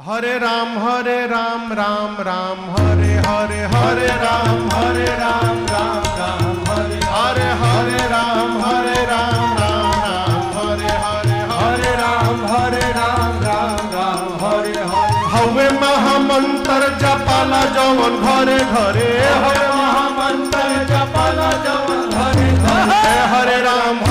हरे राम राम राम हरे हरे हरे राम राम राम हरे हरे हरे राम राम हरे हरे हरे राम राम हरे हरे हवे महामंत्र जपाला जवन घरे घरे हवे महामंत्र जपाला जवन घरे घरे हरे राम